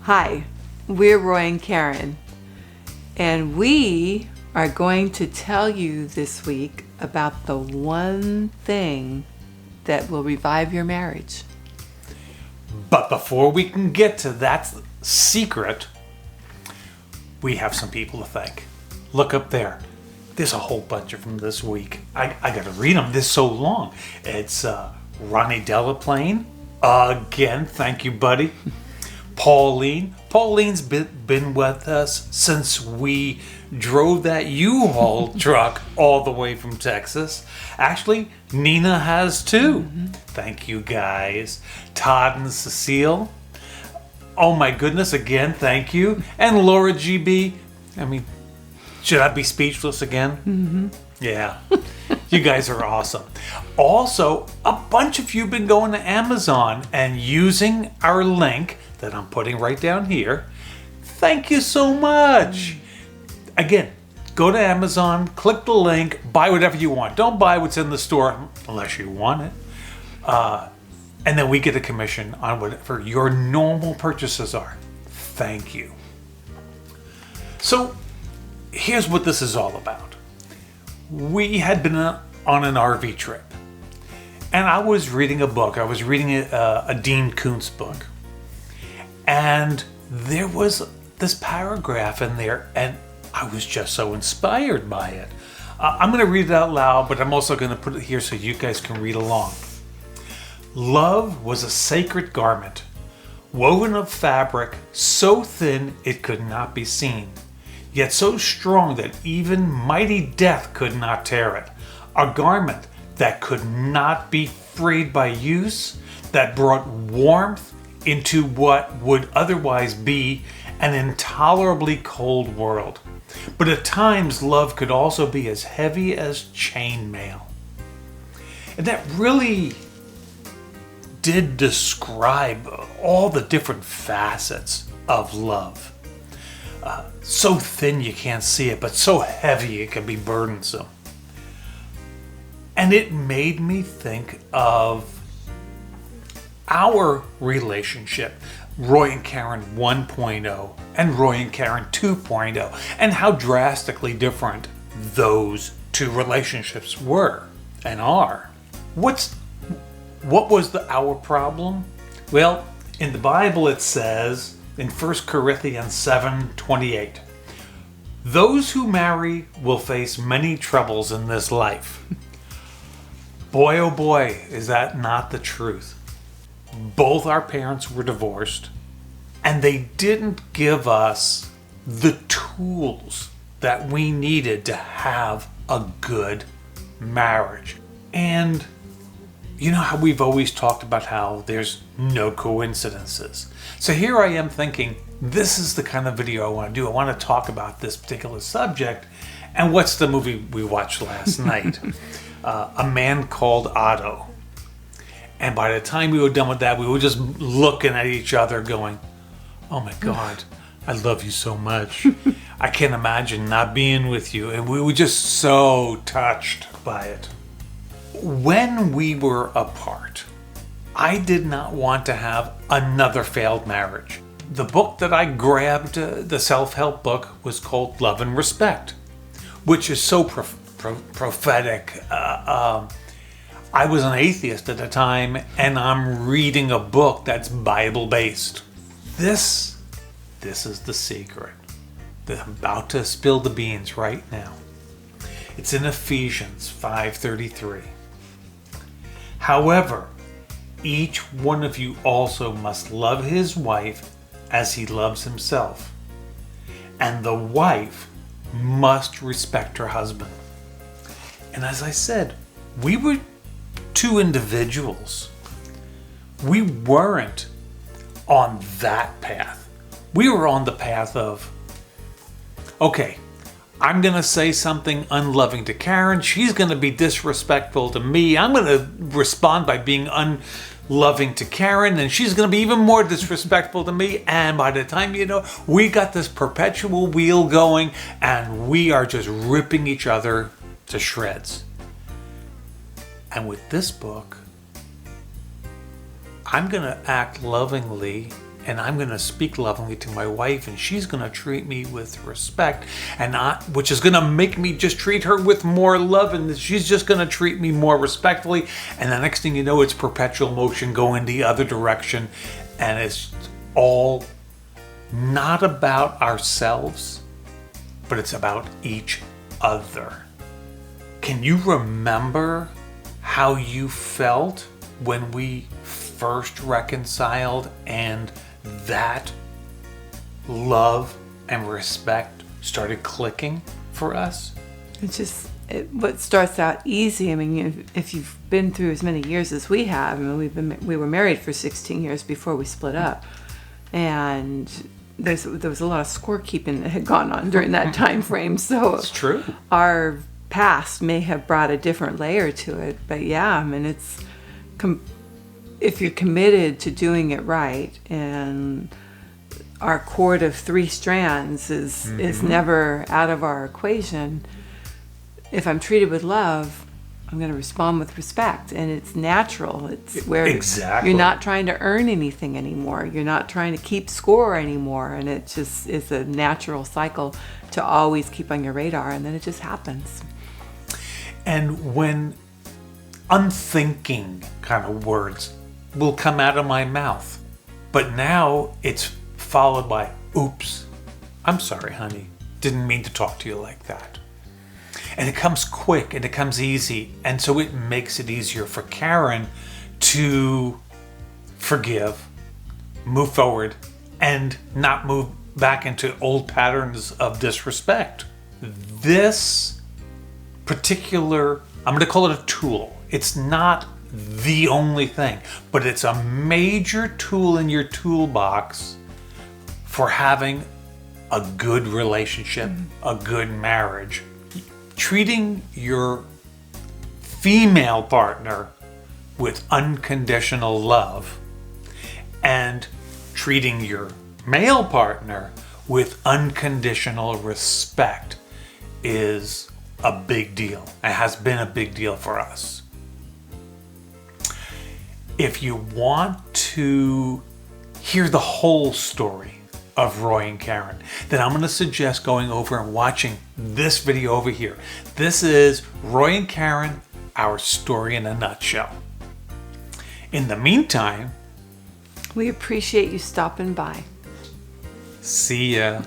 Hi, we're Roy and Karen, and we are going to tell you this week about the one thing that will revive your marriage. But before we can get to that secret, we have some people to thank. Look up there. There's a whole bunch of them this week. I got to read them. This is so long. It's Ronnie Delaplane. Again, thank you, buddy. Pauline. Pauline's been with us since we drove that U-Haul truck all the way from Texas. Actually, Nina has too. Thank you, guys. Todd and Cecile. Oh my goodness, again, thank you. And Laura GB. I mean, should I be speechless again? Yeah. You guys are awesome. Also, a bunch of you have been going to Amazon and using our link that I'm putting right down here. Thank you so much. Again, go to Amazon, click the link, buy whatever you want. Don't buy what's in the store unless you want it. And then we get a commission on whatever your normal purchases are. Thank you. So here's what this is all about. We had been on an RV trip, and I was reading a book. I was reading a Dean Koontz book. And there was this paragraph in there, and I was just so inspired by it. I'm going to read it out loud, but I'm also going to put it here so you guys can read along. Love was a sacred garment, woven of fabric so thin it could not be seen, yet so strong that even mighty death could not tear it. A garment that could not be freed by use, that brought warmth into what would otherwise be an intolerably cold world. But at times, love could also be as heavy as chainmail. And that really did describe all the different facets of love. So thin you can't see it, but so heavy it can be burdensome. And it made me think of our relationship, Roy and Karen 1.0 and Roy and Karen 2.0, and how drastically different those two relationships were and are. What was our problem? Well, in the Bible it says in 1 Corinthians 7:28, those who marry will face many troubles in this life. Boy, oh boy, is that not the truth. Both our parents were divorced, and they didn't give us the tools that we needed to have a good marriage. And you know how we've always talked about how there's no coincidences. So here I am thinking, this is the kind of video I want to do. I want to talk about this particular subject. And what's the movie we watched last night? A Man Called Otto. And by the time we were done with that, we were just looking at each other going, oh my God, I love you so much. I can't imagine not being with you. And we were just so touched by it. When we were apart, I did not want to have another failed marriage. The book that I grabbed, the self-help book, was called Love and Respect, which is so prophetic. I was an atheist at the time, and I'm reading a book that's Bible-based. This is the secret. I'm about to spill the beans right now. It's in Ephesians 5:33. However, each one of you also must love his wife as he loves himself, and the wife must respect her husband. And as I said, we were two individuals. We weren't on that path. We were on the path of, okay, I'm going to say something unloving to Karen. She's going to be disrespectful to me. I'm going to respond by being unloving to Karen, and she's going to be even more disrespectful to me. And by the time you know, we got this perpetual wheel going, and we are just ripping each other to shreds. And with this book, I'm going to act lovingly and I'm going to speak lovingly to my wife, and she's going to treat me with respect, and which is going to make me just treat her with more love, and she's just going to treat me more respectfully. And the next thing you know, it's perpetual motion going the other direction, and it's all not about ourselves, but it's about each other. Can you remember how you felt when we first reconciled and that love and respect started clicking for us? It's just what starts out easy. I mean, if you've been through as many years as we have, I mean, we were married for 16 years before we split up, and there was a lot of scorekeeping that had gone on during that time frame. So it's true. Our past may have brought a different layer to it, but yeah, I mean, it's if you're committed to doing it right, and our cord of 3 strands is never out of our equation. If I'm treated with love, I'm going to respond with respect, and it's natural. It's where exactly. You're not trying to earn anything anymore. You're not trying to keep score anymore, and it just is a natural cycle to always keep on your radar, and then it just happens. And when unthinking kind of words will come out of my mouth, but now it's followed by, oops, I'm sorry, honey, didn't mean to talk to you like that. And it comes quick and it comes easy, and so it makes it easier for Karen to forgive, move forward, and not move back into old patterns of disrespect. This particular, I'm going to call it a tool. It's not the only thing, but it's a major tool in your toolbox for having a good relationship, a good marriage. Treating your female partner with unconditional love and treating your male partner with unconditional respect is a big deal. It has been a big deal for us. If you want to hear the whole story of Roy and Karen, then I'm going to suggest going over and watching this video over here. This is Roy and Karen, our story in a nutshell. In the meantime, we appreciate you stopping by. See ya.